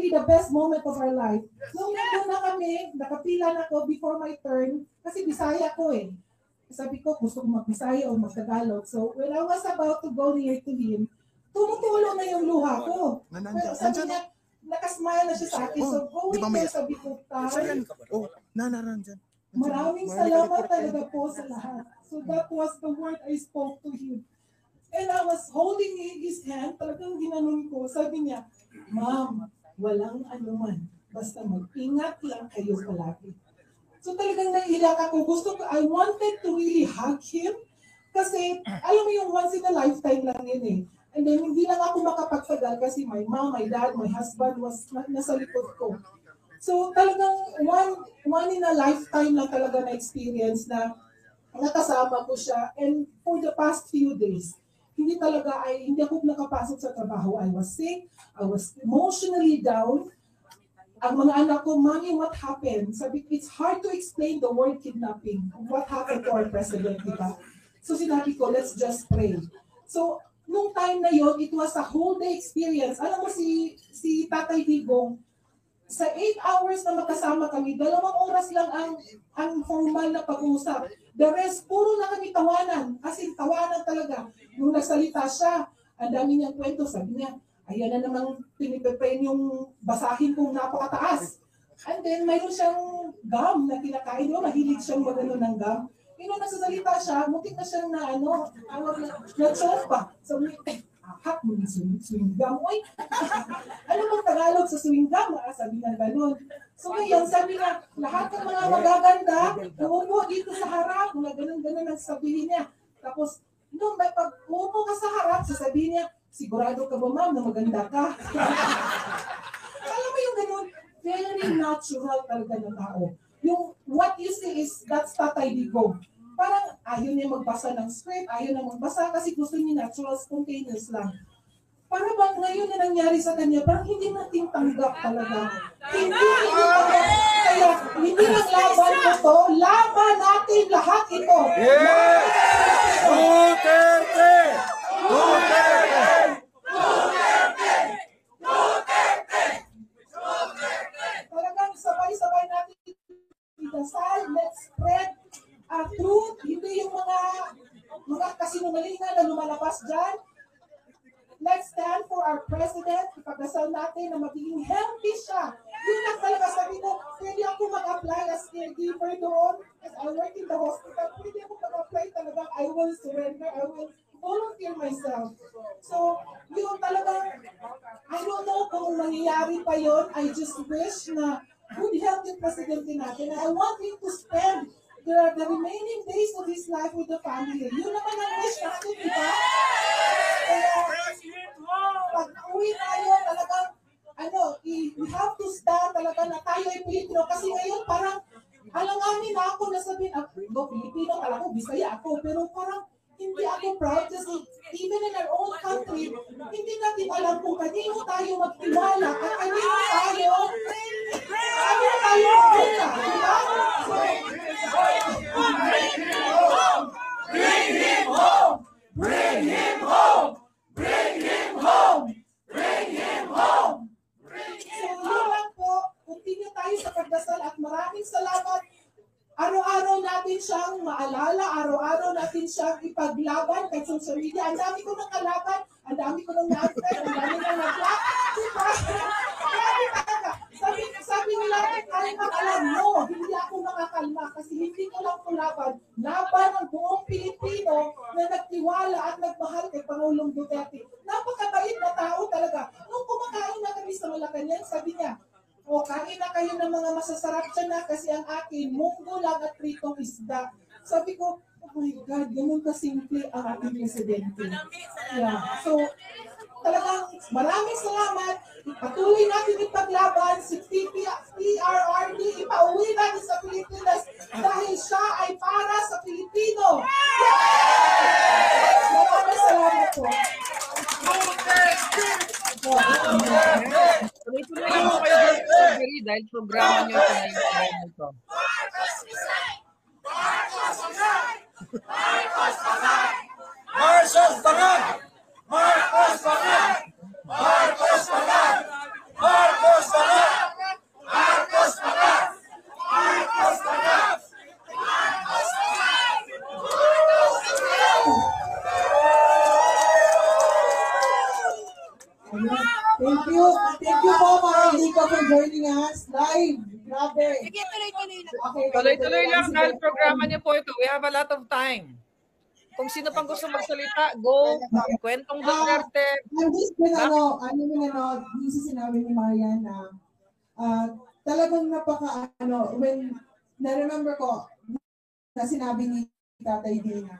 really the best moment of our life. Nung nandun na kami, nakapila na ko before my turn, kasi Bisaya ko eh. Sabi ko, gusto ko mag-Bisaya o mag-Tagalog. So when I was about to go near to him, tumutulo na yung luha ko. Sabi niya, nakasmile na siya sa akin. So going there, sabi ko, maraming salamat talaga po sa lahat. So that was the word I spoke to him. And I was holding his hand, talagang ginanon ko. Sabi niya, Ma'am, walang anuman. Basta mag-ingat lang kayo palagi. So talagang naiiyak ako. I wanted to really hug him. Kasi, alam mo yung once in a lifetime lang yun eh. And then, hindi lang ako makapagtagal kasi my mom, my dad, my husband was nasa likod ko. So talagang one in a lifetime lang talaga na experience na nakasama ko siya. And for the past few days, hindi ako nakapasok sa trabaho. I was sick, I was emotionally down. Ang mga anak ko, Mommy, what happened? Sabi, it's hard to explain the word kidnapping. What happened to our president, diba? So sinabi ko, let's just pray. So, nung time na yon, it was a whole day experience. Alam mo si Tatay Digong, sa 8 hours na magkasama kami, 2 oras lang ang formal na pag-uusap. The rest, puro na kami tawanan. Kasi tawanan talaga. Nung nagsalita siya, ang dami niyang kwento. Sabi niya, ayan na namang pinipepen yung basahin kong napakataas. And then, mayroon siyang gum na kinakain. Mahilig siyang magano ng gum. Nung nagsasalita siya, mutik na siyang na-choke pa. So, hak mo yung swing gum. Uy, ano bang Tagalog sa swing gum? Sabi na gano'n. So ngayon, sabi na, lahat ng mga magaganda, umupo dito sa harap, mga ganun-ganun ang sabihin niya. Tapos, nung may pag-umupo ka sa harap, sasabihin niya, sigurado ka ba ma'am na maganda ka? Alam mo yung ganun, very natural talaga ng tao. Yung what you see is, that's Tatay Digong. Parang ayaw niya magbasa ng script, ayaw na magbasa kasi gusto niya natural, spontaneous lang. Para bang ngayon na nangyari sa kanya, parang hindi natin tanggap talaga. Kaya hindi lang laban mo to, laban natin lahat ito. Yeah! Duterte! Duterte! Duterte! Talagang sabay-sabay natin idasal, let's spread truth, hindi yung mga kasinungalingan na lumalabas dyan. Let's stand for our president. Ipagdasal natin na magiging healthy siya. Yun lang talaga sabi ko, pwede ako mag-apply as caregiver doon. As I work in the hospital, pwede ako mag-apply talaga. I will surrender. I will volunteer myself. So, yun talaga, I don't know kung mangyayari pa yun. I just wish na good health yung presidente natin. I want him to spend the remaining days of his life with the family. Yun naman ang wish natin, di ba? Pag uwi tayo, talagang, we have to stand talaga na tayo ay Pilipino. Kasi ngayon, parang, alanganin na ako na sabihin, Pilipino, alam ko, Bisaya ako, pero parang, hindi ako proud kasi even in our own country, hindi natin alam kung kanino tayo magtiwala at kanino tayo magpunta, di ba? Bring him home! Bring him home! Bring him home! Bring him home! So yun lang po, continue tayo sa pagdasal at maraming salamat. Araw-araw natin siyang maalala, araw-araw natin siyang ipaglaban kahit social media. Ang dami ko ng kalaban, ang dami ko ng na-upgrade, ang dami ng na-block. Sabi nila, kalma ka lang. No, hindi ako makakalma kasi hindi ko lang kulaban. Laban ng buong Pilipino na nagtiwala at nagmahal kay Pangulong Duterte. Napakabait na tao talaga. Nung kumakain na kami sa Malacanang, sabi niya, kain na kayo ng mga masasarap siya na kasi ang akin, munggo lang at pritong isda. Sabi ko, oh my God, ganun kasimple ang ating presidente. Yeah. So, talagang maraming salamat. Patuloy natin ipaglaban si PRRD. Ipauwi natin sa Pilipinas dahil siya ay para sa Pilipino. Maraming salamat po. Tuloy-tuloy mo kayo dahil programa nyo ito ngayon ito. Marcos Bangag! Marcos Bangag! Marcos Bangag! Marcos Bangag! Thank you. Thank you po, Marilica, for joining us live. Grabe. Sige, tuloy-tuloy lang. Okay, Tuloy-tuloy lang Sige. dahil programa niyo po ito. We have a lot of time. Kung sino pang gusto magsalita, go. Kwentong Duterte. I'm just yung sa sinabi ni Marian na talagang when na-remember ko na sinabi ni Tatay Dina,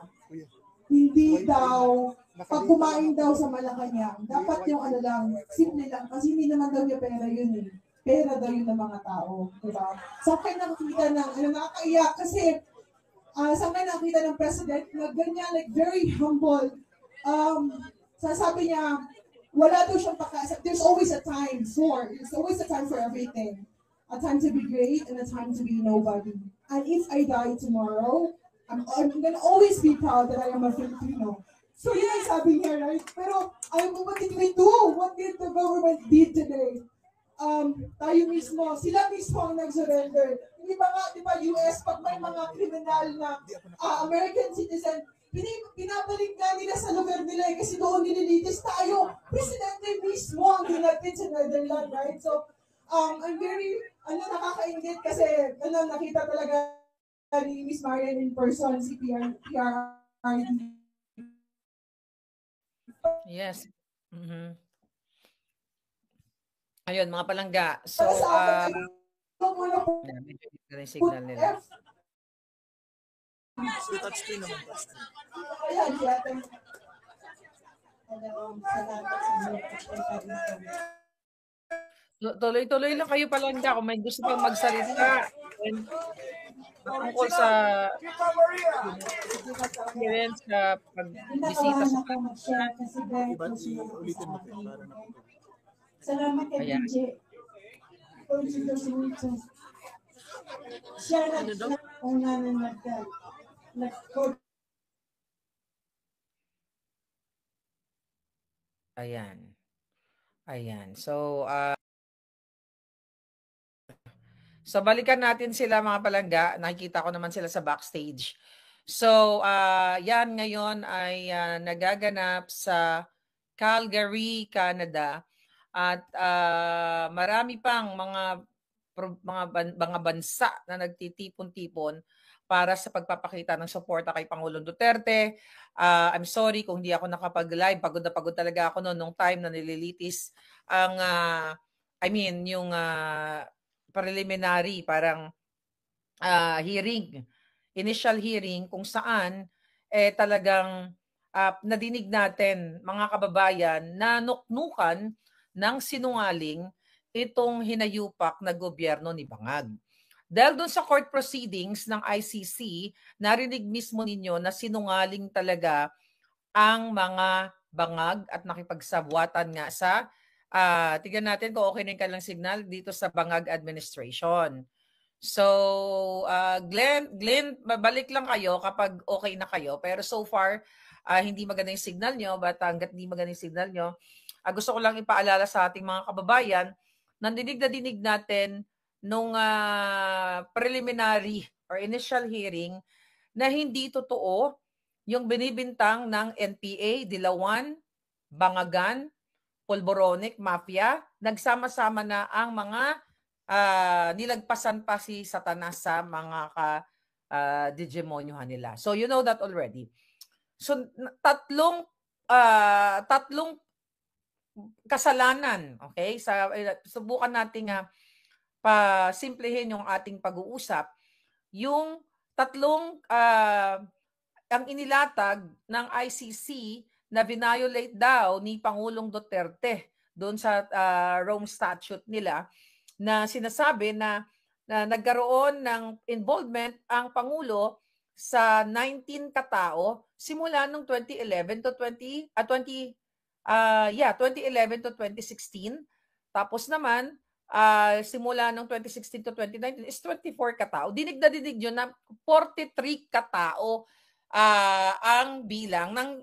hindi daw, pag kumain daw sa Malacanang, dapat yung simple lang, kasi hindi naman daw niya pera yun eh. Pera daw yun ng mga tao, diba? Sa akin nakakita ng, nakakaiyak kasi sa akin nakita ng president na ganyan, like very humble. Sasabi niya, wala daw siyang there's always a time for everything. A time to be great and a time to be nobody. And if I die tomorrow, I'm gonna always be proud that I am a Filipino. So yun ang sabi niya, right? Pero what did we do? What did the government did today? Tayo mismo, sila mismo ang nag-surrender. Hindi ba nga, di ba, US, pag may mga kriminal na American citizen, pinabalik nga nila sa lugar nila kasi doon nililitis tayo. Presidente mismo ang dinatid sa Netherlands, right? So, I'm very, nakakaingit kasi, nakita talaga ni Miss Marian in person, si PRRD. Yes. Ayun, mga palangga. So, medyo dito na yung signal nila. Touchscreen naman. Tuloy-tuloy lang kayo palangga kung may gusto pang magsalita. Tungkol sa experience sa pagbisita sa salamat kay DJ. Siya Ayan. So balikan natin sila mga palangga. Nakikita ko naman sila sa backstage. So yan ngayon ay nagaganap sa Calgary, Canada. At marami pang mga bansa na nagtitipon-tipon para sa pagpapakita ng suporta kay Pangulong Duterte. I'm sorry kung hindi ako nakapag-live. Pagod na pagod talaga ako nung time na nililitis ang yung preliminary parang hearing, initial hearing kung saan talagang nadinig natin mga kababayan na nuknukan ng sinungaling itong hinayupak na gobyerno ni Bangag. Dahil doon sa court proceedings ng ICC, narinig mismo ninyo na sinungaling talaga ang mga Bangag at nakipagsabwatan nga sa tignan natin kung okay na yung kanilang signal dito sa Bangag administration. So, Glenn, babalik lang kayo kapag okay na kayo. Pero so far, hindi maganda yung signal nyo. But hanggat hindi maganda yung signal nyo, gusto ko lang ipaalala sa ating mga kababayan, nandinig na dinig natin nung preliminary or initial hearing na hindi totoo yung binibintang ng NPA, Dilawan, Bangagan, Polboronic, Mafia, nagsama-sama na ang mga nilagpasan pa si Satanas sa mga digimonyohan nila. So you know that already. So tatlong kasalanan, okay? Subukan nating pasimplehin yung ating pag-uusap. Yung tatlong ang inilatag ng ICC na violate daw ni Pangulong Duterte doon sa Rome Statute nila na sinasabi na nagkaroon ng involvement ang Pangulo sa 19 katao simula noong 2011 to 2011 to 2016. Tapos naman simula noong 2016 to 2019 is 24 katao. Dinig na dinig yun na 43 katao ang bilang ng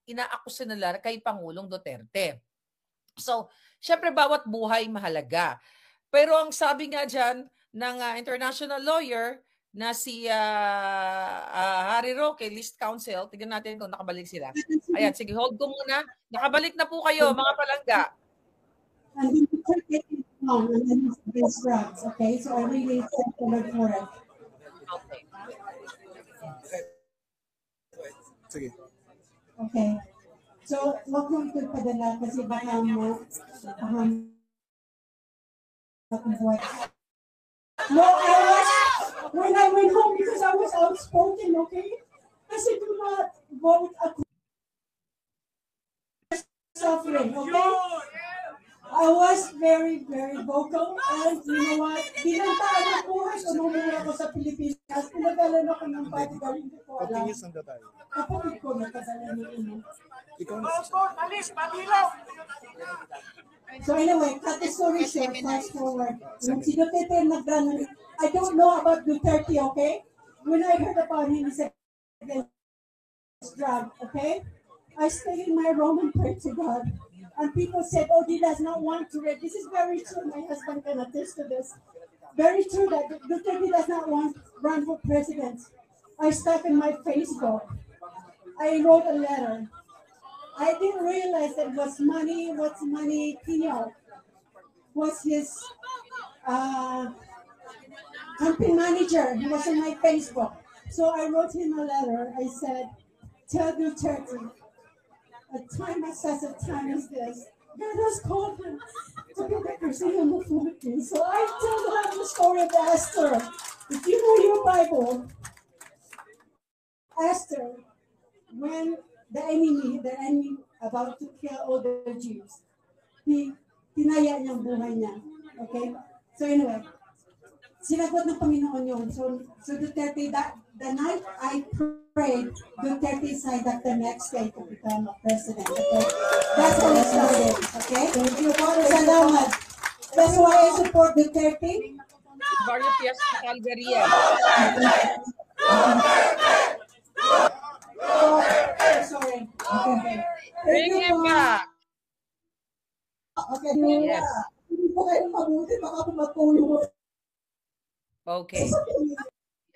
inaakusa nila kay Pangulong Duterte. So, syempre bawat buhay mahalaga. Pero ang sabi nga dyan ng international lawyer na si Harry Roque, List Counsel, tignan natin kung nakabalik sila. Ayan, sige, hold ko muna. Nakabalik na po kayo, mga palangga. And then you took it wrong, and then it's against drugs, okay? So I really thank the Lord for it. Okay. Sige. Okay. So, wag mo ito padala kasi baka mo, no, when I went home, because I was outspoken, okay? I said, do not vote suffering, okay? I was very, very vocal, and you know what? Binantaan ang buhay ko nung muna ako sa Pilipinas. Pinagalan ako ng bodyguard, hindi ko alam. Continuous ang tayo. Kapatid ko nagkadala ni Ino. Ikaw na So anyway, cut the story short, fast forward. When si Duterte nagdano, I don't know about Duterte, okay? When I heard about him, he said, drug, okay? I stayed in my room and prayed to God. And people said, oh, he does not want to read. This is very true. My husband can attest to this. Very true that Duterte does not want to run for president. I stuck in my Facebook. I wrote a letter. I didn't realize that what's money, Pino was his campaign manager. He was on my Facebook. So I wrote him a letter. I said, tell Duterte, a time as a time as this, God has called him to be represented in the Philippines. So I tell them the story of Esther. If you know your Bible, Esther, when the enemy about to kill all the Jews, tinaya niyang buhay niya. Okay? So anyway, sinagot ng Panginoon yun. So Duterte, the night I prayed, Duterte signed up the next day to become a president. Okay? That's how it started. Okay? Thank you po. Salamat. That's why I support Duterte. Barrio Fiesta, Calgary. Sorry. Okay. Bring him back. Okay. Yes. Hindi po kayo mabuti, baka po matulong. Okay.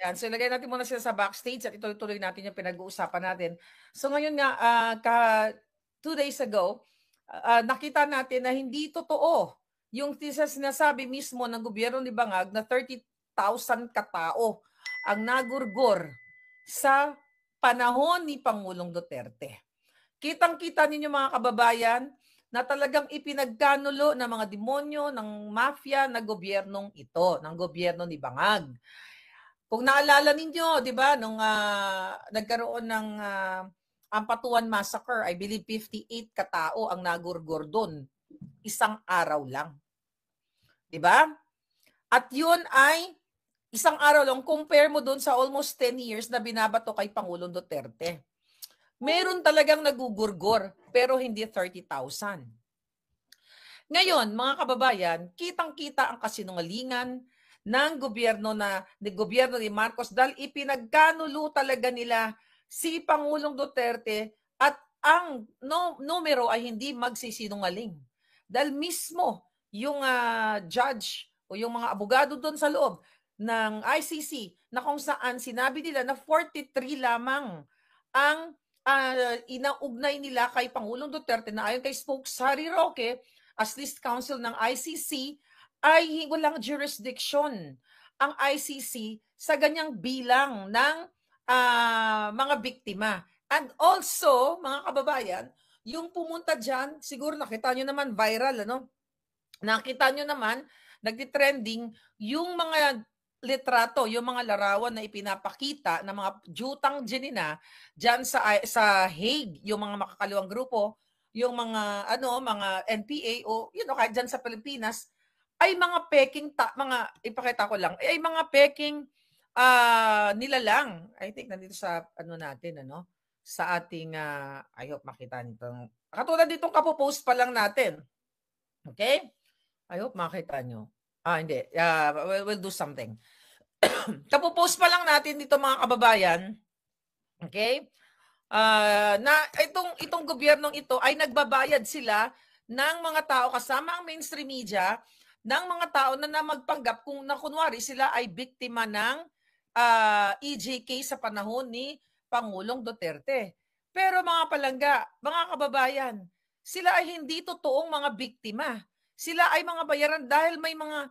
Yan. So, ilagay natin muna sila sa backstage at ituloy natin yung pinag-uusapan natin. So, ngayon nga, 2 days ago, nakita natin na hindi totoo yung sinasabi mismo ng gobyerno ni Bangag na 30,000 katao ang nagurgor sa panahon ni Pangulong Duterte. Kitang-kita ninyo mga kababayan na talagang ipinagkanulo ng mga demonyo, ng mafia na gobyernong ito, ng gobyerno ni Bangag. Kung naalala ninyo, di ba, nung nagkaroon ng Ampatuan Massacre, I believe 58 katao ang nagurgor doon. Isang araw lang. Di ba? At yun ay isang araw lang, compare mo doon sa almost 10 years na binabato kay Pangulong Duterte. Meron talagang nagugurgor, pero hindi 30,000. Ngayon, mga kababayan, kitang-kita ang kasinungalingan ng gobyerno ni Marcos dahil ipinagkanulo talaga nila si Pangulong Duterte at ang numero ay hindi magsisinungaling. Dahil mismo yung judge o yung mga abogado doon sa loob ng ICC na kung saan sinabi nila na 43 lamang ang inaugnay nila kay Pangulong Duterte na ayon kay Spokesman Roque as list counsel ng ICC ay walang jurisdiction ang ICC sa ganyang bilang ng mga biktima. And also, mga kababayan, yung pumunta dyan, siguro nakita nyo naman viral, ano? Nakita nyo naman, nagtitrending yung mga litrato, yung mga larawan na ipinapakita ng mga jutang Jenina diyan sa Hague, yung mga makakaliwang grupo, yung mga mga NPA o kahit diyan sa Pilipinas ay mga peking ipakita ko lang, ay mga peking nilalang. I think nandito sa natin sa ating I hope makita nito. Katulad ditong kapo-post pa lang natin. Okay? I hope makita nyo. Hindi. We'll do something. Kapo-post pa lang natin dito mga kababayan. Okay? Na itong gobyernong ito ay nagbabayad sila ng mga tao kasama ang mainstream media, ng mga tao na magpanggap kung na kunwari sila ay biktima ng EJK sa panahon ni Pangulong Duterte. Pero mga palangga, mga kababayan, sila ay hindi totoong mga biktima. Sila ay mga bayaran dahil may mga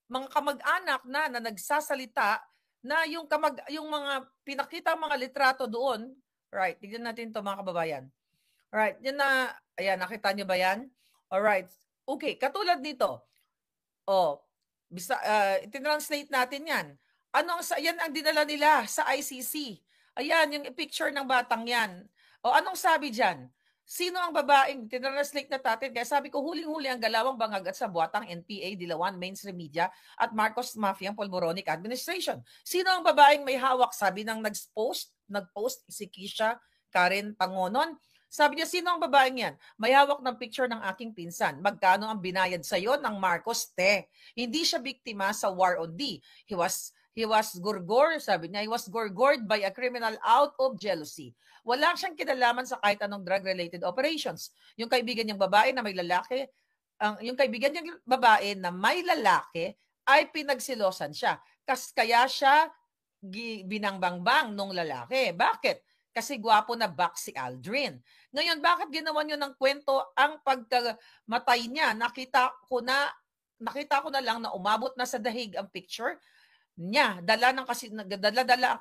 kamag-anak na nagsasalita na yung mga pinakita mga litrato doon. Right, tignan natin 'to mga kababayan. Right, yan na, ayan, nakita niyo ba yan? Alright. Okay, katulad nito. Oh, itinranslate natin yan. Yan ang dinala nila sa ICC. Ayan, yung picture ng batang yan. O anong sabi dyan? Sino ang babaeng, tinranslate na natin, kaya sabi ko, huling-huli ang galawang bangag at sabuatang NPA, Dilawan, mainstream media, at Marcos Mafia, Polboronic Administration. Sino ang babaeng may hawak? Sabi ng nag-post si Kisha Karen Pangonon. Sabi niya, sino ang babaeng yan? May hawak ng picture ng aking pinsan. Magkano ang binayad sa'yo ng Marcos Te? Hindi siya biktima sa war on D. He was gurgor, sabi niya, he was gurgored by a criminal out of jealousy. Wala siyang kinalaman sa kahit anong drug-related operations. Yung kaibigan niyang babae na may lalaki, ay pinagsilosan siya. Kaya siya binangbangbang nung lalaki. Bakit? Kasi gwapo na back si Aldrin. Ngayon, bakit ginawa niyo ng kwento ang pagkamatay niya? Nakita ko na lang na umabot na sa dahig ang picture niya. Dala ang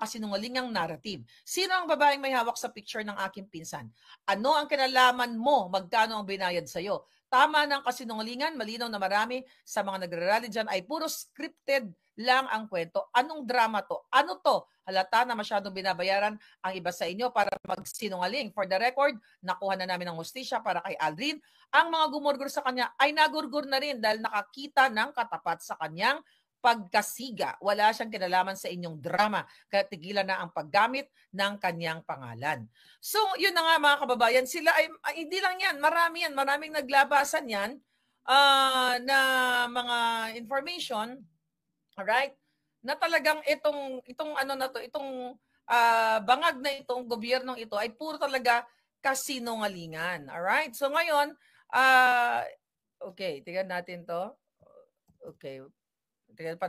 kasinungalingang narrative. Sino ang babaeng may hawak sa picture ng aking pinsan? Ano ang kinalaman mo? Magkano ang binayad sa'yo? Tama ng kasinungalingan, malinaw na marami sa mga nagrarally dyan ay puro scripted lang ang kwento. Anong drama to? Ano to? Halata na masyadong binabayaran ang iba sa inyo para magsinungaling. For the record, nakuha na namin ng hustisya para kay Aldrin. Ang mga gumurgur sa kanya ay nagurgur na rin dahil nakakita ng katapat sa kanyang pagkasiga. Wala siyang kinalaman sa inyong drama. Kaya tigilan na ang paggamit ng kanyang pangalan. So, yun na nga mga kababayan. Sila ay hindi lang yan. Marami yan. Maraming naglabasan yan na mga information. Alright? Na talagang itong bangag na itong gobyernong ito ay puro talaga kasinungalingan. Alright? So ngayon, okay, tingnan natin to. Okay. Tingnan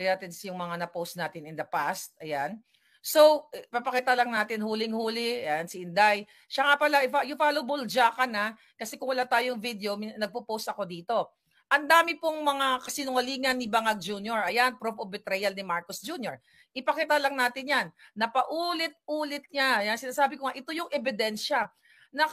natin yung mga na-post natin in the past. Ayan. So, papakita lang natin huling-huli. Ayan, si Inday. Siya nga pala, you follow Buljaka na kasi kung wala tayong video, nagpo-post ako dito. Ang dami pong mga kasinungalingan ni Bangag Jr. Ayan, proof of betrayal ni Marcos Jr. Ipakita lang natin yan. Napaulit-ulit niya. Ayan, sinasabi ko nga, ito yung ebidensya na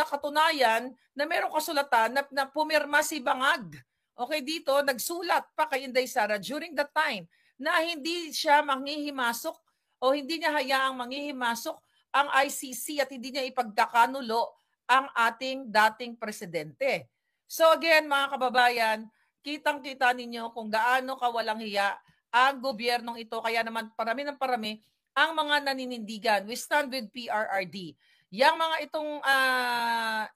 katunayan na merong kasulatan na pumirma si Bangag. Okay, dito, nagsulat pa kay Inday Sara during that time na hindi siya manghihimasok o hindi niya hayaang manghihimasok ang ICC at hindi niya ipagkakanulo ang ating dating presidente. So again, mga kababayan, kitang-kita ninyo kung gaano kawalang hiya ang gobyernong ito. Kaya naman parami ng parami ang mga naninindigan. We stand with PRRD. Yang mga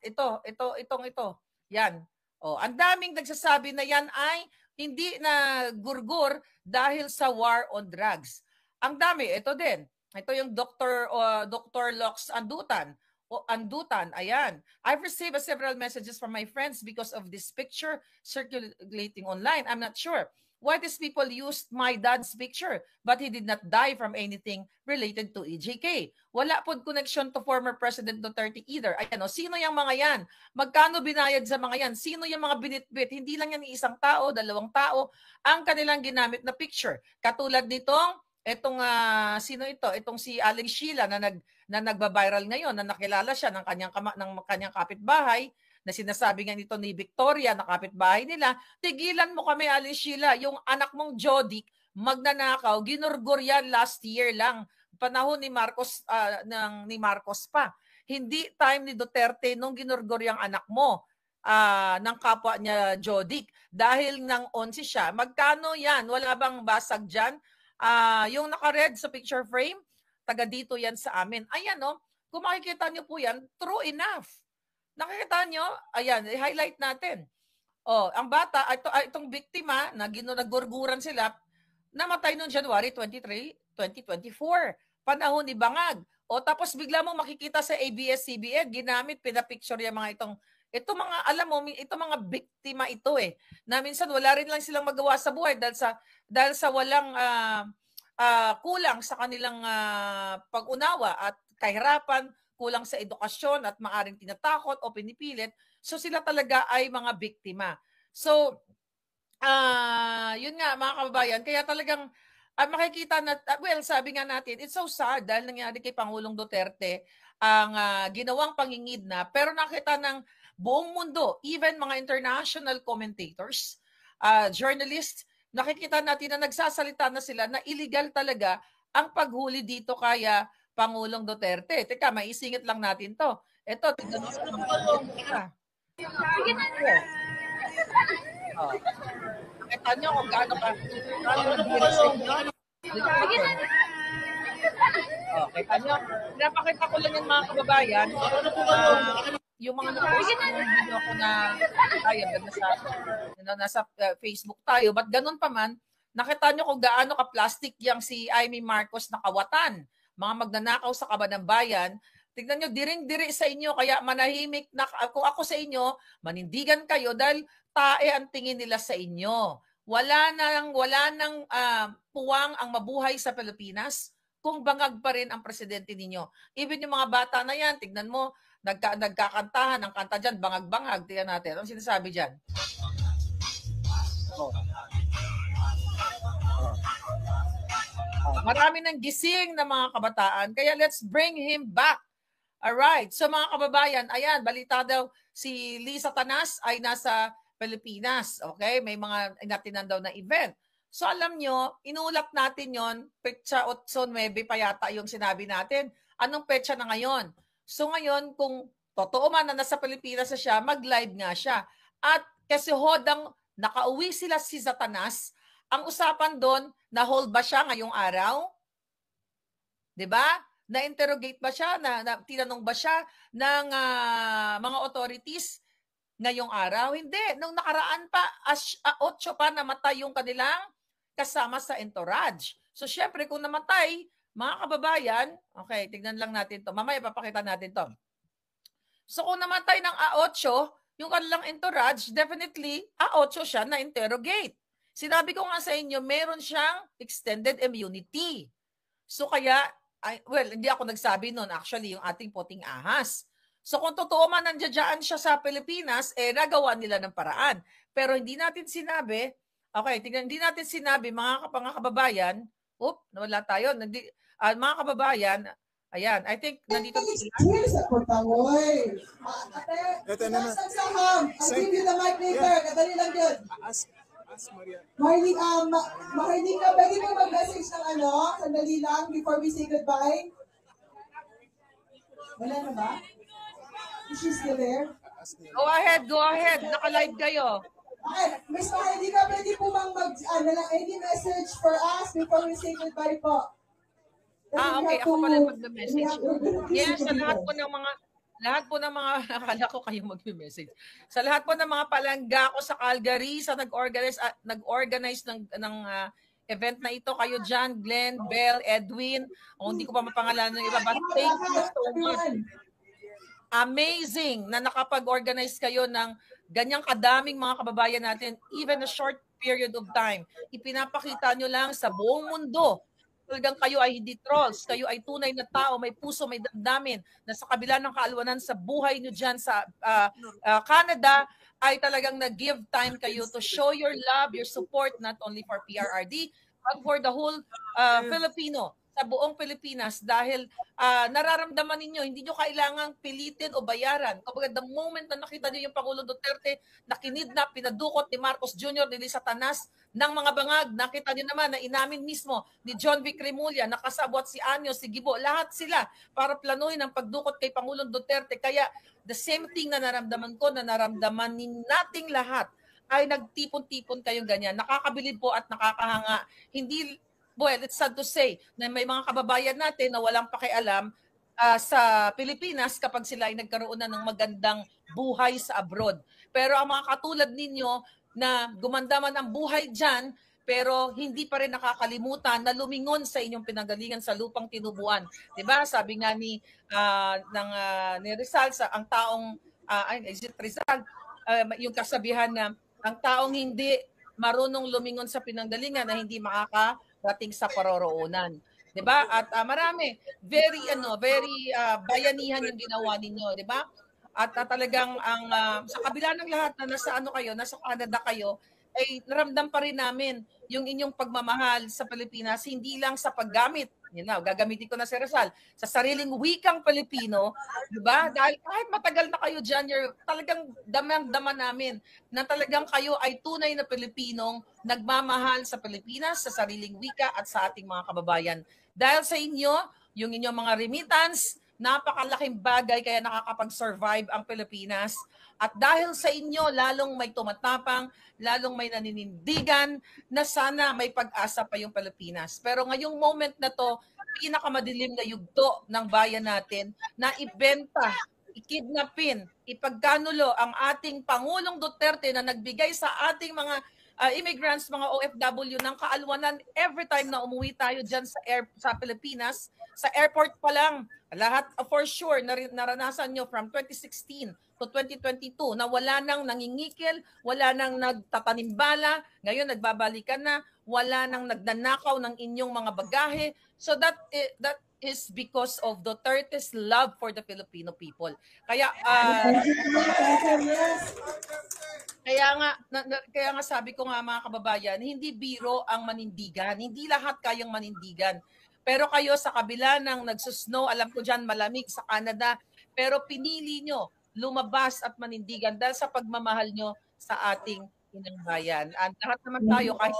ito. Yan. Oh, ang daming nagsasabi na yan ay hindi na gurgur dahil sa war on drugs. Ang dami, ito din. Ito yung Dr. Lox Andutan. Ayan. I've received several messages from my friends because of this picture circulating online. I'm not sure why these people used my dad's picture, but he did not die from anything related to EJK. Wala po connection to former President Duterte either. Ayan, sino yung mga yan? Magkano binayad sa mga yan? Sino yung mga binitbit? Hindi lang yan isang tao, dalawang tao ang kanilang ginamit na picture. Katulad nitong, sino ito? Itong si Aling Sheila na nagba-viral ngayon, na nakilala siya ng kanyang kapitbahay, na sinasabi nga nito ni Victoria na kapitbahay nila, tigilan mo kami, Aling Sheila, yung anak mong Jodic, magnanakaw, ginurgur yan last year lang, panahon ni Marcos, ni Marcos pa. Hindi time ni Duterte nung ginurgur yung anak mo ng kapwa niya Jodic. Dahil nang 11 siya, magkano yan? Wala bang basag dyan? Yung naka-red sa picture frame, taga dito yan sa amin. Ayan, kung makikita nyo po yan, true enough. Nakikita nyo? Ayan, i-highlight natin. Ang bata, itong biktima na ginurguran sila, namatay noong January 23, 2024. Panahon ni Bangag. Tapos bigla mo makikita sa ABS-CBN, ginamit, pinapicture yung mga itong Ito mga, alam mo, ito mga biktima ito na minsan wala rin lang silang magawa sa buhay dahil sa walang kulang sa kanilang pag-unawa at kahirapan, kulang sa edukasyon at maaring tinatakot o pinipilit. So sila talaga ay mga biktima. So, yun nga mga kababayan, kaya talagang makikita na, well, sabi nga natin, it's so sad dahil nangyari kay Pangulong Duterte ang ginawang pangingid na, pero nakita ng buong mundo, even mga international commentators, journalists, nakikita natin na nagsasalita na sila na illegal talaga ang paghuli dito kaya Pangulong Duterte. Teka, maisingit lang natin to. Ito, tignan mo sa mga nakita nyo kung gaano ka kita nyo, pinapakita ko lang yung mga kababayan, yung mga na-post yung video ko na tayo, nasa Facebook tayo, but ganun pa man, nakita nyo kung gaano ka-plastic yung si Amy Marcos na kawatan, mga magnanakaw sa kaban ng bayan. Tignan nyo, diring-diri sa inyo, kaya manahimik na, kung ako sa inyo, manindigan kayo dahil tae ang tingin nila sa inyo. Wala nang puwang ang mabuhay sa Pilipinas kung bangag pa rin ang presidente ninyo. Even yung mga bata na yan, tignan mo, nagkakantahan ang kanta dyan, bangag-bangag. Tignan natin. Anong sinasabi dyan? Marami ng gising na mga kabataan, kaya let's bring him back. Alright, so mga kababayan, ayan, balita daw si Lisa Tanas ay nasa Pilipinas. Okay, may mga inatinan daw na event. So alam nyo, inulat natin yon, petsa 8-9 pa yata yung sinabi natin. Anong petsa na ngayon? So ngayon, kung totoo man na nasa Pilipinas na siya, mag-live nga siya. At kasi hodang nakauwi sila si Satanas, ang usapan doon, na-hold ba siya ngayong araw? 'Di ba? Na-interrogate ba siya? Tinanong ba siya ng mga authorities ngayong araw? Hindi. Nung nakaraan pa, 8 pa namatay yung kanilang kasama sa entourage. So, syempre, kung namatay, mga kababayan, okay, tignan lang natin to. Mamaya, papakita natin to. So, kung namatay ng 8, yung kanilang entourage, definitely, 8 siya na-interrogate. Sinabi ko nga sa inyo, meron siyang extended immunity. So, kaya, well, hindi ako nagsabi nun, actually, yung ating puting ahas. So kung totoo man nandiyan siya sa Pilipinas, nagawa nila ng paraan. Pero hindi natin sinabi, okay, hindi natin sinabi, mga kababayan, nawala tayo, mga kababayan, ayan, I think nandito sila. Ate, I'll give you the mic later. Kadali lang yun. Marlene, pwede mo mag-message ng sandali lang before we say goodbye? Wala na ba? Is she still there? Go ahead. Naka-live kayo. Okay, Miss Marlene, pwede po any message for us before we say goodbye po? Okay, ako pala mag-message. Yes, sa lahat po ng mga, akala ko kayo mag-message. Sa lahat po ng mga palangga ko sa Calgary, sa nag-organize ng event na ito, kayo dyan, Glenn, Bell, Edwin, hindi ko pa mapangalanan ng iba, but thank you so much. Amazing na nakapag-organize kayo ng ganyang kadaming mga kababayan natin, even a short period of time. Ipinapakita nyo lang sa buong mundo talagang kayo ay hindi trolls, kayo ay tunay na tao, may puso, may damdamin, na sa kabila ng kaalwanan sa buhay nyo dyan sa Canada, ay talagang nag-give time kayo to show your love, your support, not only for PRRD, but for the whole Filipino, sa buong Pilipinas, dahil nararamdaman ninyo, hindi nyo kailangang pilitin o bayaran. Kapag the moment na nakita nyo yung Pangulong Duterte na kinidnap, pinadukot ni Marcos Jr., ni Lisa Tanas, ng mga bangag, nakita nyo naman na inamin mismo ni John Vic Remulla, nakasabwat si Anyo, si Gibo, lahat sila para planuhin ang pagdukot kay Pangulong Duterte. Kaya the same thing na naramdaman ko, na naramdaman nating lahat, ay nagtipon-tipon kayong ganyan. Nakakabilib po at nakakahanga. Hindi, well, it's sad to say na may mga kababayan natin na walang pakialam sa Pilipinas kapag sila ay nagkaroon na ng magandang buhay sa abroad. Pero ang mga katulad ninyo na gumanda man ang buhay dyan, pero hindi pa rin nakakalimutan na lumingon sa inyong pinanggalingan sa lupang tinubuan. Diba? Sabi nga ni Rizal, ang taong is it Rizal, yung kasabihan na ang taong hindi marunong lumingon sa pinanggalingan na hindi makakarating sa paroroonan. 'Di ba? At marami very bayanihan yung ginawa ninyo, 'di ba? At talagang ang sa kabila ng lahat na nasa kayo, nasa Canada kayo, ay naramdam pa rin namin yung inyong pagmamahal sa Pilipinas, hindi lang sa paggamit. Yun na, gagamitin ko na si Rizal. Sa sariling wikang Pilipino, di ba? Dahil kahit matagal na kayo dyan, talagang damang-dama namin na talagang kayo ay tunay na Pilipinong nagmamahal sa Pilipinas, sa sariling wika at sa ating mga kababayan. Dahil sa inyo, yung inyong mga remittance, napakalaking bagay kaya nakakapag-survive ang Pilipinas. At dahil sa inyo, lalong may tumatapang, lalong may naninindigan na sana may pag-asa pa yung Pilipinas. Pero ngayong moment na to, pinakamadilim na yugto ng bayan natin na ibenta, ikidnapin, ipagkanulo ang ating Pangulong Duterte na nagbigay sa ating mga immigrants, mga OFW ng kaalwanan every time na umuwi tayo dyan sa Pilipinas. Sa airport pa lang, lahat for sure naranasan nyo from 2016 to 2022 na wala nang nangingikil, wala nang nagtatanim bala, ngayon nagbabalikan na, wala nang nagnanakaw ng inyong mga bagahe. So that is because of Duterte's love for the Filipino people. Kaya kaya nga sabi ko nga mga kababayan, hindi biro ang manindigan, hindi lahat kayang manindigan. Pero kayo sa kabila ng nagsusnow, alam ko dyan malamig sa Canada, pero pinili nyo lumabas at manindigan dahil sa pagmamahal nyo sa ating inang bayan. At lahat naman tayo, kahit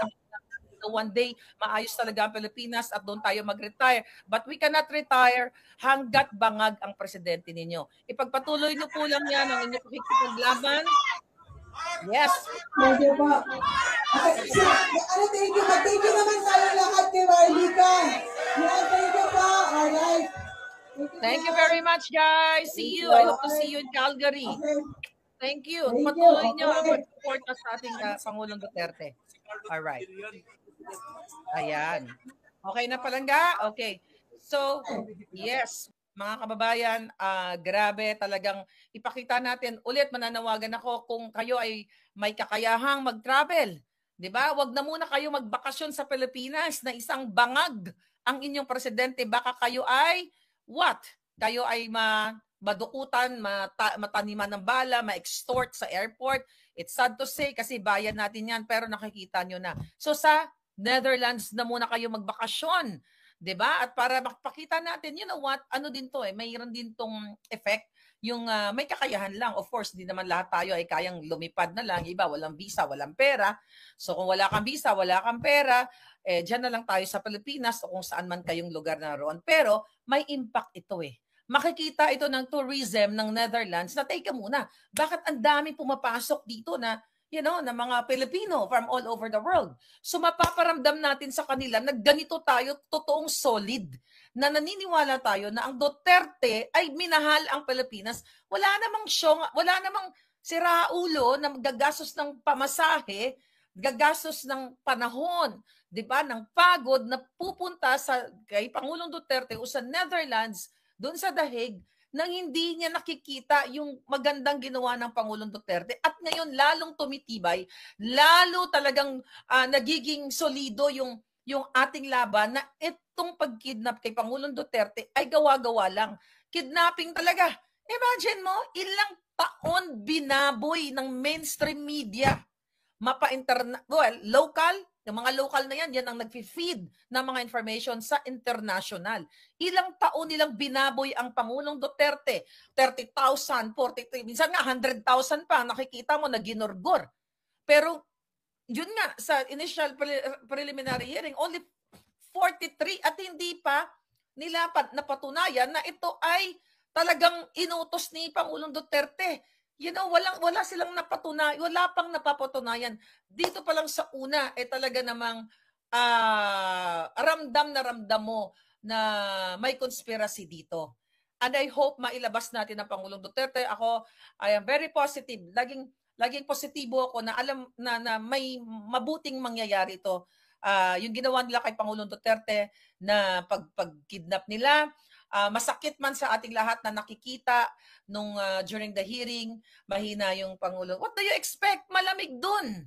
one day, maayos talaga ang Pilipinas at doon tayo mag-retire. But we cannot retire hanggat bangag ang presidente ninyo. Ipagpatuloy nyo po lang yan ang inyong pakikipaglaban. Yes. Thank you po. Okay, thank you. Thank you naman tayo lahat kay Marlica. Yeah, thank you po. Alright. Thank you very much, guys. See you. I hope to see you in Calgary. Okay. Thank you. Thank you. Patuloy nyo ang Okay. pag-support sa ating Pangulong Duterte. Alright. Ayan. Okay na palangga? Okay. So, yes, mga kababayan, grabe talagang ipakita natin ulit, mananawagan ako kung kayo ay may kakayahang mag-travel. 'Di ba? Huwag na muna kayo magbakasyon sa Pilipinas na isang bangag ang inyong presidente. Baka kayo ay Kayo ay madukutan, mataniman ng bala, ma-extort sa airport. It's sad to say kasi bayan natin yan, pero nakikita nyo na. So sa Netherlands na muna kayo magbakasyon. 'Di ba? At para makapakita natin, you know what, ano din to mayroon din tong effect, yung may kakayahan lang. Of course, hindi naman lahat tayo ay kayang lumipad na lang. Iba, walang visa, walang pera. So kung wala kang visa, wala kang pera, dyan na lang tayo sa Pilipinas o kung saan man kayong lugar na roon. Pero may impact ito Makikita ito ng tourism ng Netherlands na teka muna, bakit ang dami pumapasok dito na na mga Pilipino from all over the world. So mapaparamdam natin sa kanila na ganito tayo, totoong solid, na naniniwala tayo na ang Duterte ay minahal ang Pilipinas. Wala namang siraulo na gagastos ng pamasahe, gagastos ng panahon, 'di ba, ng pagod na pupunta kay Pangulong Duterte o sa Netherlands, doon sa The Hague, nang hindi niya nakikita yung magandang ginawa ng Pangulong Duterte. At ngayon, lalong tumitibay, lalo talagang nagiging solido yung ating laban na itong pagkidnap kay Pangulong Duterte ay gawa-gawa lang. Kidnapping talaga. Imagine mo, ilang taon binaboy ng mainstream media. Local, yung mga local na yan ang nag-feed ng mga information sa international. Ilang taon nilang binaboy ang Pangulong Duterte. 30,000, 43, minsan nga 100,000 pa, nakikita mo na ginorgor. Pero yun nga, sa initial preliminary hearing, only 43 at hindi pa nila napatunayan na ito ay talagang inutos ni Pangulong Duterte. Wala silang napatunayan, wala pang napapatunayan. Dito pa lang sa una, talaga namang ramdam mo na may conspiracy dito. And I hope mailabas natin ang Pangulong Duterte. I am very positive. Laging positibo ako na alam na may mabuting mangyayari ito. Yung ginawa nila kay Pangulong Duterte na pagkidnap nila, masakit man sa ating lahat na nakikita nung during the hearing, mahina yung Pangulo. What do you expect? Malamig dun.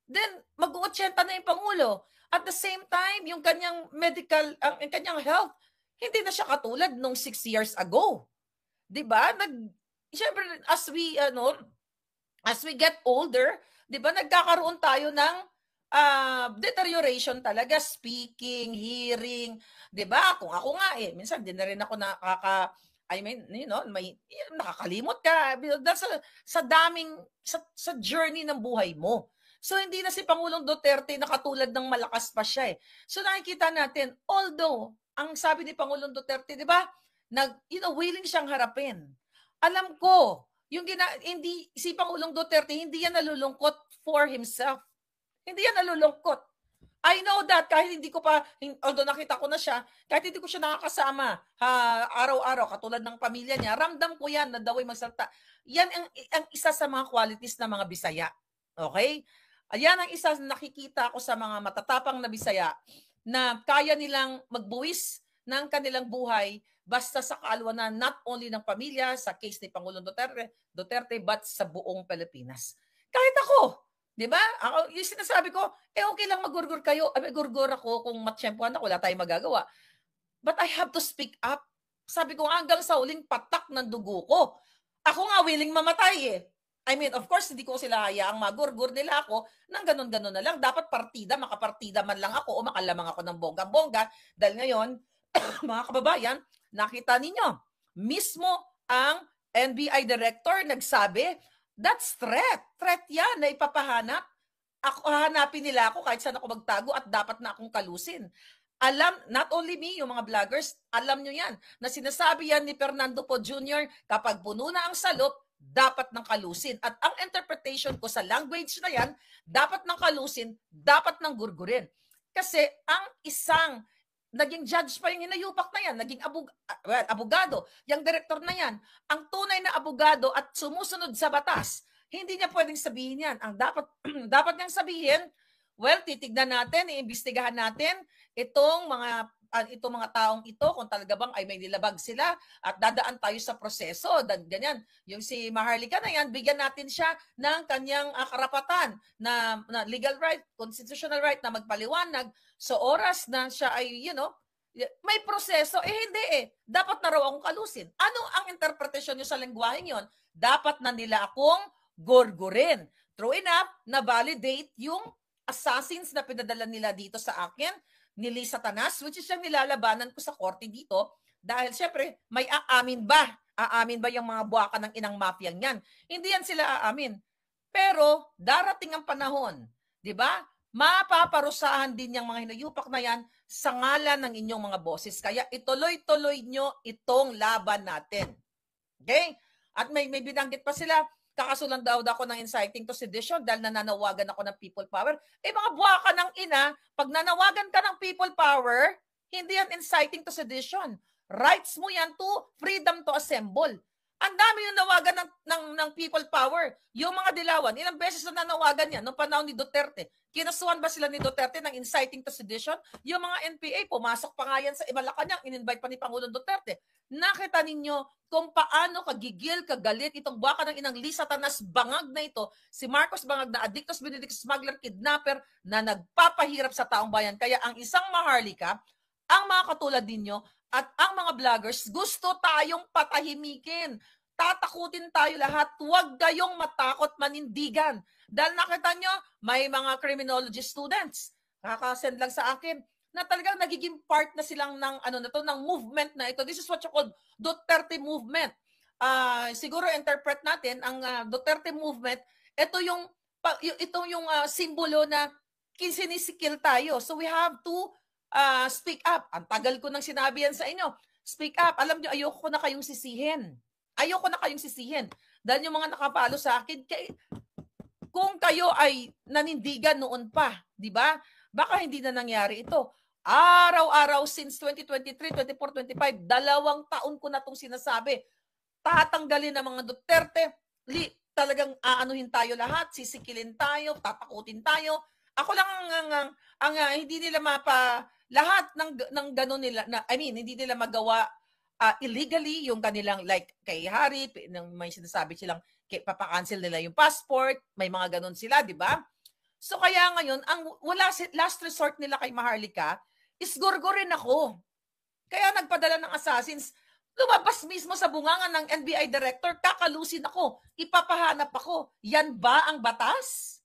Then, mag-80 na yung Pangulo. At the same time, yung kanyang medical, yung kanyang health, hindi na siya katulad nung 6 years ago. Diba? Siyempre, as we get older, diba, nagkakaroon tayo ng deterioration talaga, speaking, hearing, 'di ba? Kung ako nga minsan din na rin ako nakakalimot ka sa daming sa journey ng buhay mo. So hindi na si Pangulong Duterte na katulad ng malakas pa siya eh. So nakikita natin, although ang sabi ni Pangulong Duterte, 'di ba? Willing siyang harapin. Alam ko, hindi si Pangulong Duterte hindi yan nalulungkot for himself. Hindi yan nalulungkot. I know that kahit hindi ko pa, although nakita ko na siya, kahit hindi ko siya nakakasama araw-araw, katulad ng pamilya niya, ramdam ko yan na daw ay magsalita. Yan ang isa sa mga qualities ng mga Bisaya. Okay? Yan ang isa na nakikita ko sa mga matatapang na Bisaya na kaya nilang magbuwis ng kanilang buhay basta sa kaalwanan not only ng pamilya, sa case ni Pangulong Duterte, but sa buong Pilipinas. Kahit ako, di ba? Ako, yung sinasabi ko, okay lang magurgur kayo. Gurgur ako kung matsyempuhan ako, wala tayong magagawa. But I have to speak up. Sabi ko, hanggang sa uling patak ng dugo ko. Ako nga willing mamatay eh. I mean, of course, hindi ko sila hayaang magurgur nila ako nang ganun-ganun na lang. Dapat makapartida man lang ako o makalamang ako ng bongga-bongga. Dahil ngayon, mga kababayan, nakita ninyo, mismo ang NBI director nagsabi, that's threat. Threat yan na ipapahanap. Hanapin nila ako kahit saan ako magtago at dapat na akong kalusin. Alam, not only me, yung mga vloggers, alam nyo yan, na sinasabi yan ni Fernando Po Jr., kapag puno na ang salop, dapat ng kalusin. At ang interpretation ko sa language na yan, dapat ng kalusin, dapat ng gurgurin. Kasi ang isang naging judge pa yung hinayupak na yan, naging abogado, yung director na yan, ang tunay na abogado at sumusunod sa batas, hindi niya pwedeng sabihin yan. Ang dapat niyang sabihin, well, titignan natin, iimbestigahan natin itong mga taong ito, kung talaga bang ay may nilabag sila at dadaan tayo sa proseso, ganyan. Yung si Maharlika na yan, bigyan natin siya ng kanyang karapatan na legal right, constitutional right na magpaliwanag. So oras na siya ay, may proseso, hindi dapat na raw akong kalusin. Ano ang interpretation nyo sa lengguwaheng yon? Dapat na nila akong gurgurin. True enough, na-validate yung assassins na pinadala nila dito sa akin, ni Lisa Tanas, which is yung nilalabanan ko sa korte dito, dahil syempre, may aamin ba? Aamin ba yung mga buwaka ng inang mafiyang yan? Hindi yan sila aamin. Pero, darating ang panahon, di ba? Mapaparusahan din yung mga hinayupak na yan sa ngalan ng inyong mga boses. Kaya ituloy-tuloy nyo itong laban natin. Okay? At may binanggit pa sila, kakasulan daw ako ng inciting to sedition dahil nananawagan ako ng people power. Mga buwaka ng ina, pag nanawagan ka ng people power, hindi yan inciting to sedition. Rights mo yan to freedom to assemble. Ang dami yung nawagan ng people power. Yung mga dilawan, ilang beses na nanawagan yan noong panahon ni Duterte. Kinasuhan ba sila ni Duterte ng inciting to sedition? Yung mga NPA, pumasok pa nga yan sa Malacanang, in-invite pa ni Pangulong Duterte. Nakita ninyo kung paano kagigil, kagalit itong baka ng inang Lisa Tanas bangag na ito, si Marcos Bangag na addictus benedictus smuggler, kidnapper na nagpapahirap sa taong bayan. Kaya ang isang Maharlika, ang mga katulad ninyo, at ang mga vloggers, gusto tayong patahimikin. Tatakutin tayo lahat. Huwag kayong matakot manindigan. Dahil nakita nyo, may mga criminology students, kakasend lang sa akin, na talagang nagiging part na silang ng movement na ito. This is what you call Duterte movement. Siguro interpret natin, ang Duterte movement, ito yung simbolo na sinisikil tayo. So we have to speak up. Ang tagal ko nang sinabi yan sa inyo. Speak up. Alam nyo, ayoko na kayong sisihin. Ayoko na kayong sisihin. Dahil yung mga nakapalo sa akin, kung kayo ay nanindigan noon pa, di ba? Baka hindi na nangyari ito. Araw-araw since 2023, 24, 25, 2 taon ko na itong sinasabi. Tatanggalin ng mga Duterte. Talagang aanuhin tayo lahat, sisikilin tayo, tatakutin tayo. Ako lang ang hindi nila lahat ng ganun nila, hindi nila magawa illegally yung kanilang, like kay Harry, may sinasabi silang papakancel nila yung passport, may mga ganun sila, di ba? So kaya ngayon, ang last resort nila kay Maharlika is gurgurin ako. Kaya nagpadala ng assassins, lumabas mismo sa bungangan ng NBI director, kakalusin ako, ipapahanap ako. Yan ba ang batas?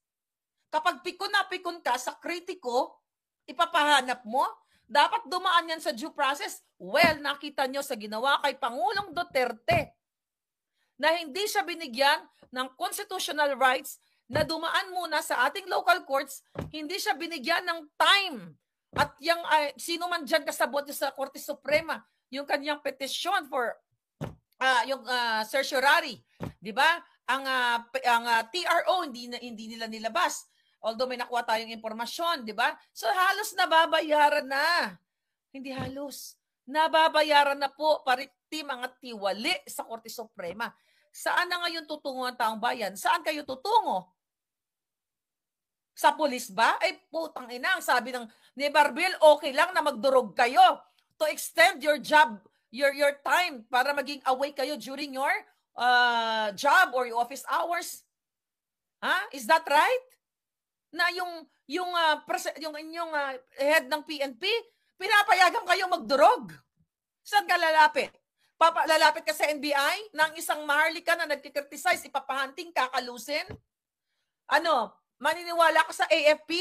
Kapag pikon na pikon ka sa kritiko, ipapahanap mo, dapat dumaan yan sa due process. Well, nakita nyo sa ginawa kay Pangulong Duterte na hindi siya binigyan ng constitutional rights na dumaan muna sa ating local courts, hindi siya binigyan ng time. At yung sino man dyan kasabot sa Korte Suprema, yung kanyang petition for yung certiorari, di ba? Ang TRO hindi nila nilabas. Although may nakuha tayong impormasyon, di ba? So halos nababayaran na. Hindi halos. Nababayaran na po pariti mga tiwali sa Korte Suprema. Saan na ngayon tutungo ang taong bayan? Saan kayo tutungo? Sa pulis ba? Ay putang ina, ang sabi ni Barbel, okay lang na magdurog kayo to extend your job, your time para maging awake kayo during your job or your office hours. Is that right? Na yung inyong head ng PNP, pinapayagan kayo magdurog. Saan ka lalapit? Lalapit ka sa NBI ng isang Maharlika na nagkikriticize, ipapahanting, kakalusin? Maniniwala ka sa AFP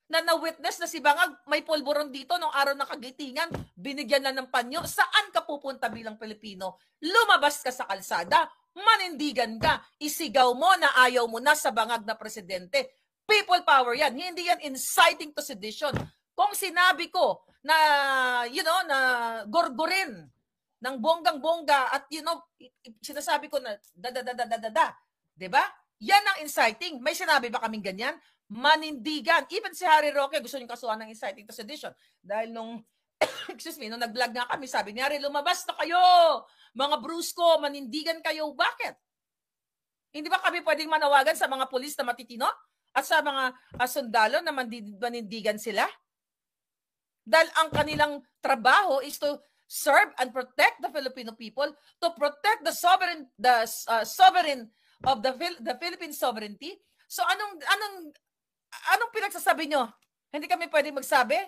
na na-witness na si Bangag may pulburon dito nung araw ng kagitingan, binigyan na ng panyo? Saan ka pupunta bilang Pilipino? Lumabas ka sa kalsada, manindigan ka, isigaw mo na ayaw mo na sa Bangag na presidente. People power yan. Hindi yan inciting to sedition. Kung sinabi ko na, na gorgorin ng bonggang-bongga at, sinasabi ko na diba? Yan ang inciting. May sinabi ba kaming ganyan? Manindigan. Even si Harry Roque gusto niyong kasuhan ng inciting to sedition. Dahil nung, nung nag-vlog nga kami, sabi ni Harry, lumabas na kayo! Mga brusko, manindigan kayo. Bakit? Hindi ba kami pwedeng manawagan sa mga pulis na matitino? At sa mga sundalo na manindigan sila? Dahil ang kanilang trabaho is to serve and protect the Filipino people, to protect the sovereign of the Philippine sovereignty. So anong pinagsasabi nyo? Hindi kami pwedeng magsabi?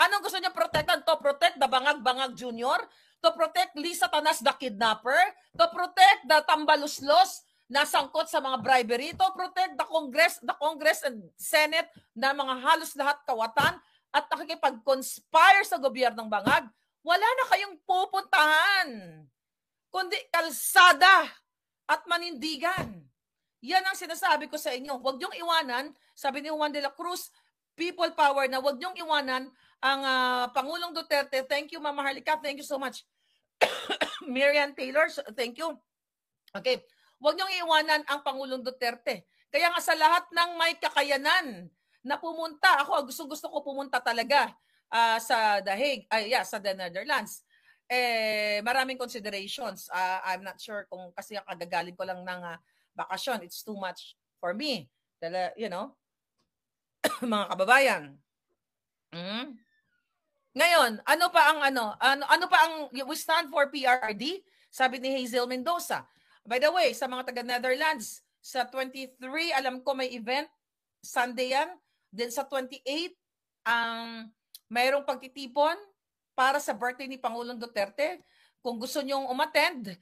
Anong gusto niyo protektan? To protect the Bangag Jr., to protect Lisa Tanas the kidnapper, to protect the Tambaluslos na sangkot sa mga bribery, to protect the Congress and Senate na mga halos lahat kawatan at nakikipag-conspire sa gobyernong Bangag. Wala na kayong pupuntahan kundi kalsada at manindigan. Yan ang sinasabi ko sa inyo. Huwag niyong iwanan, sabi ni Juan de la Cruz, people power, na huwag niyong iwanan ang Pangulong Duterte. Thank you, Mama Harlika. Thank you so much. Marian Taylor, thank you. Okay. Huwag niyong iwanan ang Pangulong Duterte. Kaya nga sa lahat ng may kakayanan na pumunta, ako gusto ko pumunta talaga sa The Hague, sa the Netherlands. Maraming considerations. I'm not sure kung kasi kagagaling ko lang ng bakasyon. It's too much for me. Mga kababayan. Ngayon, ano pa ang we stand for PRD? Sabi ni Hazel Mendoza. By the way, sa mga taga-Netherlands, sa 23, alam ko may event, Sunday yan. Then sa 28, mayroong pagtitipon para sa birthday ni Pangulong Duterte. Kung gusto nyong umattend,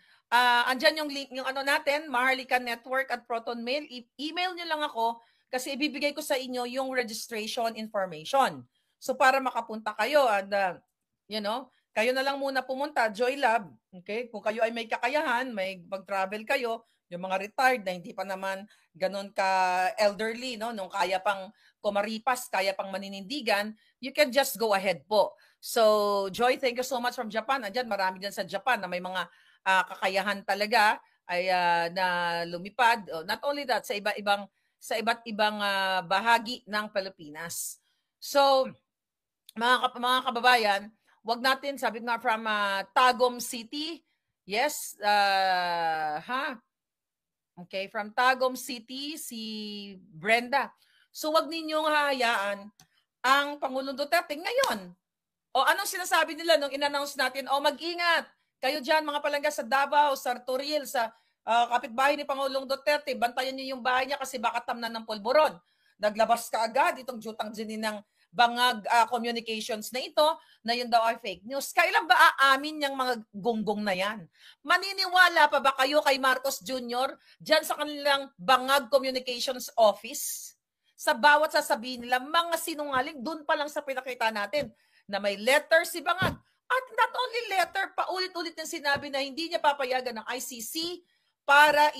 andyan yung link, yung natin, Maharlika Network at Proton Mail. Email nyo lang ako kasi ibibigay ko sa inyo yung registration information. So para makapunta kayo and, kayo na lang muna pumunta, Joy Lab. Okay? Kung kayo ay may kakayahan, may mag-travel kayo, yung mga retired na hindi pa naman ganun ka elderly, nung kaya pang kumaripas, kaya pang maninindigan, you can just go ahead po. So, Joy, thank you so much from Japan. Andyan, marami dyan sa Japan na may mga kakayahan talaga ay na lumipad. Not only that, sa iba't ibang bahagi ng Pilipinas. So, mga kababayan, wag natin, sabi nga from Tagum City. Yes, Okay, from Tagum City, si Brenda. So wag ninyong hahayaan ang Pangulong Duterte ngayon. O anong sinasabi nila nung in-announce natin? O mag-ingat Kayo dyan, mga palangga sa Davao, sa Toril, sa kapitbahay ni Pangulong Duterte, bantayan niyo yung bahay niya kasi baka tamnan ng polboron. Naglabas ka agad itong jutang dyan ng bangag communications na ito, na yun daw ay fake news. Kailan ba aamin yung mga gonggong na yan? Maniniwala pa ba kayo kay Marcos Jr. dyan sa kanilang bangag communications office? Sa bawat sasabihin nila, mga sinungaling, dun pa lang sa pinakita natin na may letter si Bangag. At not only letter, paulit-ulit yung sinabi na hindi niya papayagan ng ICC para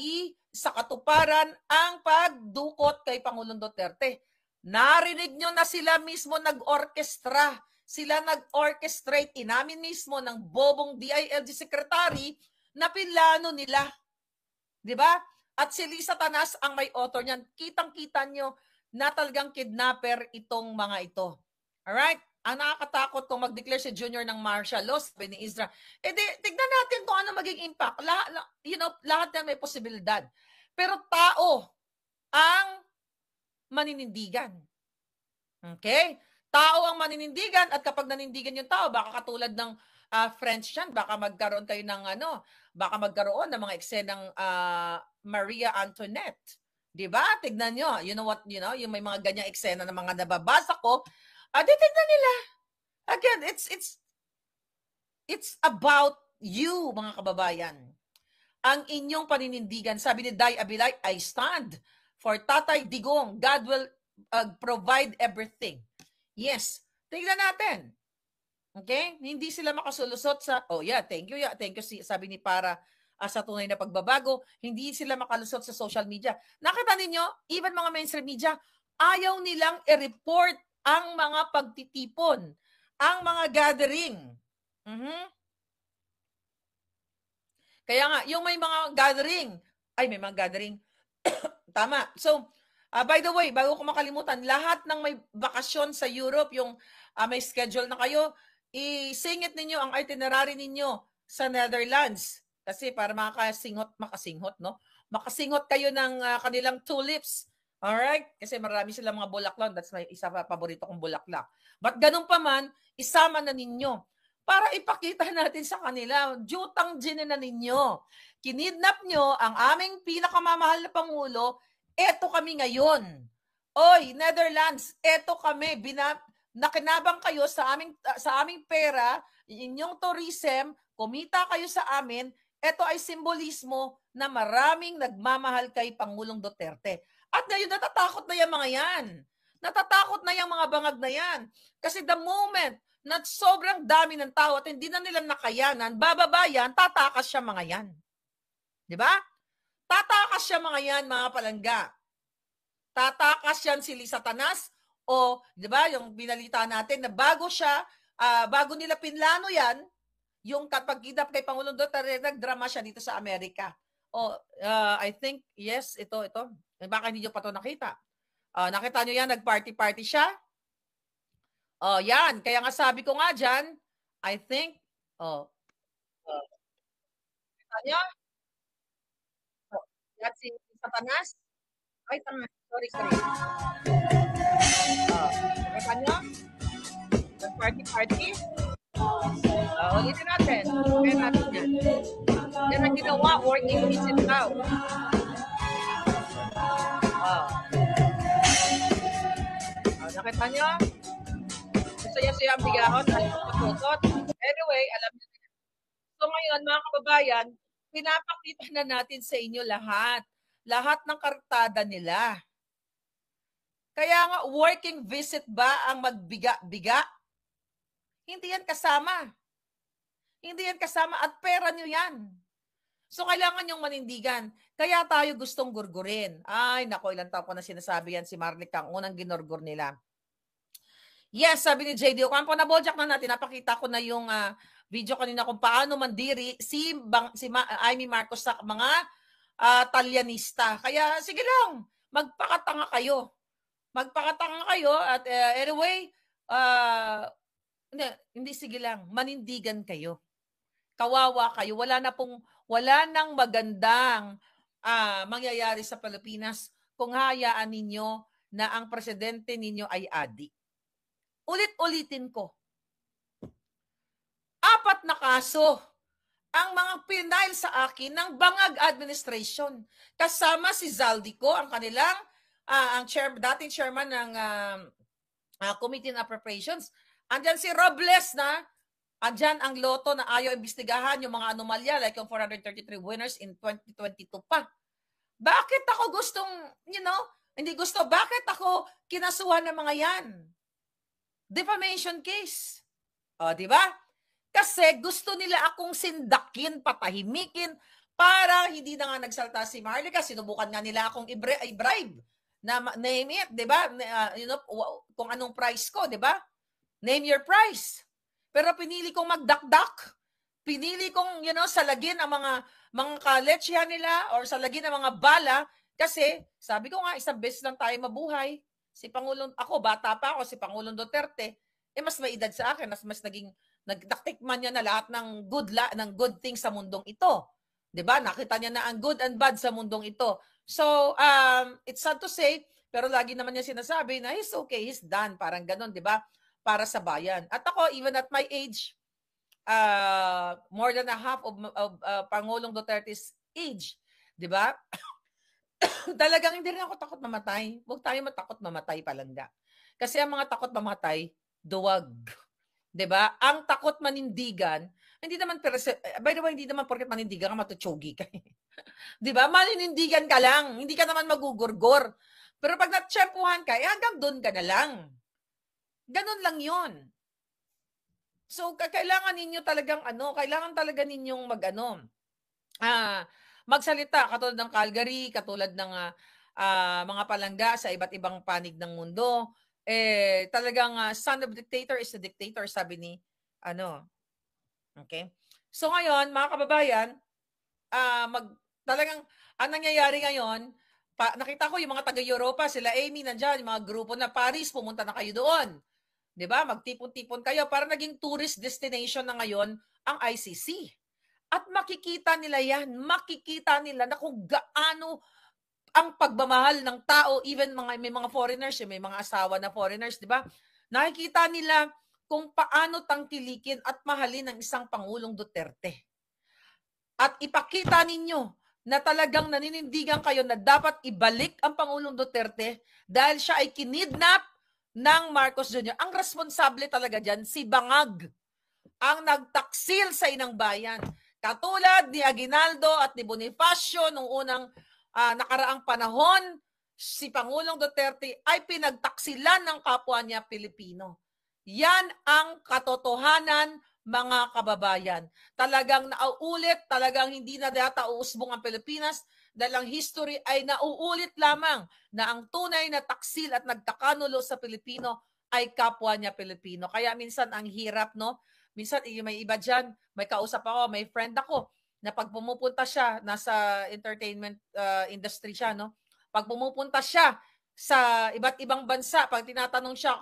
sa katuparan ang pagdukot kay Pangulong Duterte. Narinig nyo na sila mismo nag-orchestra. Sila nag-orchestrate. Inamin mismo ng bobong DILG secretary na pinlano nila. Diba? At si Lisa Tanas ang may author niyan. Kitang-kita nyo na talagang kidnapper itong mga ito. Alright? Ang nakakatakot kung mag-declare si Junior ng martial law, sabi ni Isra. Tignan natin kung ano maging impact. Lahat yan may posibilidad. Pero tao ang maninindigan. Okay? Tao ang maninindigan at kapag nanindigan yung tao, baka katulad ng French yan, baka magkaroon kayo ng baka magkaroon ng mga eksenang Maria Antoinette. Diba? Tignan nyo. You know what, yung may mga ganyang eksena na mga nababasa ko, tignan nila. Again, it's about you, mga kababayan. Ang inyong paninindigan, sabi ni Day Abilay, I stand for Tatay Digong. God will provide everything. Yes. Tignan natin. Okay? Hindi sila makasulusot sa, thank you, sabi ni Para, sa tunay na pagbabago, hindi sila makalusot sa social media. Nakita ninyo, even mga mainstream media, ayaw nilang i-report ang mga pagtitipon, ang mga gathering. Kaya nga, yung may mga gathering, tama. So, by the way, bago ko makalimutan, lahat ng may bakasyon sa Europe, yung may schedule na kayo, isingit ninyo ang itinerary ninyo sa Netherlands. Kasi para makasinghot, no? Makasinghot kayo ng kanilang tulips. Alright? Kasi marami silang mga bulaklak. That's my isa pa paborito kong bulaklak. But ganun pa man, isama na ninyo para ipakita natin sa kanila, jutang gin na ninyo. Kinidnap nyo ang aming pinakamamahal na Pangulo, eto kami ngayon. Oy, Netherlands, eto kami, nakinabang kayo sa aming pera, inyong tourism, kumita kayo sa amin, eto ay simbolismo na maraming nagmamahal kay Pangulong Duterte. At ngayon, natatakot na yung mga yan. Natatakot na yung mga bangag na yan. Kasi the moment na sobrang dami ng tao at hindi na nila nakayanan, bababa yan, tatakas siya mga yan. Diba? Tatakas siya mga yan, mga palangga. Tatakas yan si Lisa Tanas o, diba, yung binalita natin na bago nila pinlano yan, yung kapag-kidnap kay Pangulong Duterte, nagdrama siya dito sa Amerika. I think, yes, ito. Baka hindi nyo pa ito nakita. Nakita nyo yan, nag-party-party siya. Yan. Kaya nga sabi ko nga dyan, I think, nakita nyo? Yan si Satanas. Ay, sorry. Nakita nyo? Nag-party-party. Ulitin natin. Kaya natin yan. Yan ang ginawa, working visit daw. Nakita nyo? Masaya-saya ang bigahon. Anyway, alam nyo. So ngayon, mga kababayan, pinapakita na natin sa inyo lahat. Lahat ng kartada nila. Kaya nga, working visit ba ang magbiga-biga? Hindi yan kasama. Hindi yan kasama at pera nyo yan. So, kailangan yung manindigan. Kaya tayo gustong gurgurin. Ay, nako, ilang taon ko na sinasabi yan si Marlic ang unang ginorgur nila. Yes, sabi ni JD Ocampo, nabojak na natin. Napakita ko na yung video kanina kung paano mandiri si Amy Marcos sa mga talyanista. Kaya, sige lang, magpakatanga kayo. Magpakatanga kayo at anyway, hindi sige lang, manindigan kayo. Kawawa kayo. Wala nang magandang mangyayari sa Pilipinas kung hayaan ninyo na ang presidente ninyo ay adik. Ulit-ulitin ko. 4 na kaso ang mga pinail sa akin ng Bangag Administration. Kasama si Zaldico, ang kanilang, dating chairman ng Committee on Appropriations. Andyan si Robles na, andyan ang loto na ayaw imbestigahan yung mga anomalya like yung 433 winners in 2022 pa. Bakit ako gustong, hindi gusto, bakit ako kinasuhan ng mga yan? Defamation case. O, di ba? Kasi gusto nila akong sindakin, patahimikin, para hindi na nga nagsalta si Marlica. Sinubukan nga nila akong i-bribe na name it, di ba? Kung anong price ko, di ba? Name your price. Pero pinili kong magdakdak. Pinili kong, salagin ang mga kaletsya nila or salagin ang mga bala kasi sabi ko nga, isang beses lang tayo mabuhay. Ako, bata pa ako, si Pangulong Duterte, mas may edad sa akin, mas nagtaktikman niya na lahat ng good things sa mundong ito. 'Di ba? Nakita niya na ang good and bad sa mundong ito. So, it's sad to say, pero lagi naman niya sinasabi na he's okay, he's done, parang gano'n, 'di ba? Para sa bayan. At ako, even at my age, more than a half of Pangulong Duterte's age, 'di ba? Talagang hindi rin ako takot mamatay. Huwag tayo matakot mamatay, Palangga. Kasi ang mga takot mamatay, duwag. 'Di ba? Ang takot manindigan, hindi naman by the way, hindi naman porket manindigan ka matutsugi ka. 'Di ba? Maninindigan ka lang, hindi ka naman magugurgor. Pero pag natsyempuhan ka, hanggang doon ka na lang. Ganun lang 'yon. So kailangan ninyo talagang kailangan talaga ninyong magsalita katulad ng Calgary, katulad ng mga palangga sa iba't ibang panig ng mundo. Talagang son of dictator is a dictator, sabi ni Okay? So ngayon, mga kababayan, talagang ang nangyayari ngayon, nakita ko yung mga taga-Europa, sila Amy nandiyan, yung mga grupo na Paris, pumunta na kayo doon. 'Di ba? Magtipon-tipon kayo para naging tourist destination na ngayon ang ICC. At makikita nila yan, makikita nila na kung gaano ang pagmamahal ng tao, even may mga foreigners, may mga asawa na foreigners, di ba? Nakikita nila kung paano tangkilikin at mahalin ng isang Pangulong Duterte. At ipakita ninyo na talagang naninindigan kayo na dapat ibalik ang Pangulong Duterte dahil siya ay kinidnap ng Marcos Jr. Ang responsable talaga dyan, si Bangag, ang nagtaksil sa inang bayan. Katulad ni Aguinaldo at ni Bonifacio nung unang nakaraang panahon, si Pangulong Duterte ay pinagtaksilan ng kapwa niya Pilipino. Yan ang katotohanan, mga kababayan. Talagang nauulit, talagang hindi na data uusbong ang Pilipinas dahil ang history ay nauulit lamang na ang tunay na taksil at nagkakanulo sa Pilipino ay kapwa niya Pilipino. Kaya minsan ang hirap, no? Minsan may iba dyan, may kausap ako, may friend ako, na pag pumupunta siya, nasa entertainment industry siya, no? Pag pumupunta siya sa iba't ibang bansa, pag tinatanong siya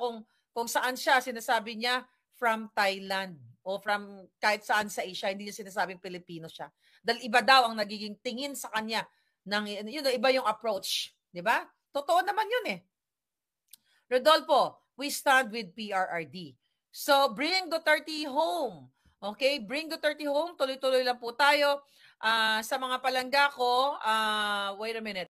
kung saan siya, sinasabi niya from Thailand o from kahit saan sa Asia, hindi niya sinasabing Pilipino siya. Dahil iba daw ang nagiging tingin sa kanya, iba yung approach. Di ba? Totoo naman yun eh. Rodolfo, we stand with PRRD. So, bring Duterte home. Okay? Bring Duterte home. Tuloy-tuloy lang po tayo. Sa mga palangga ko, wait a minute.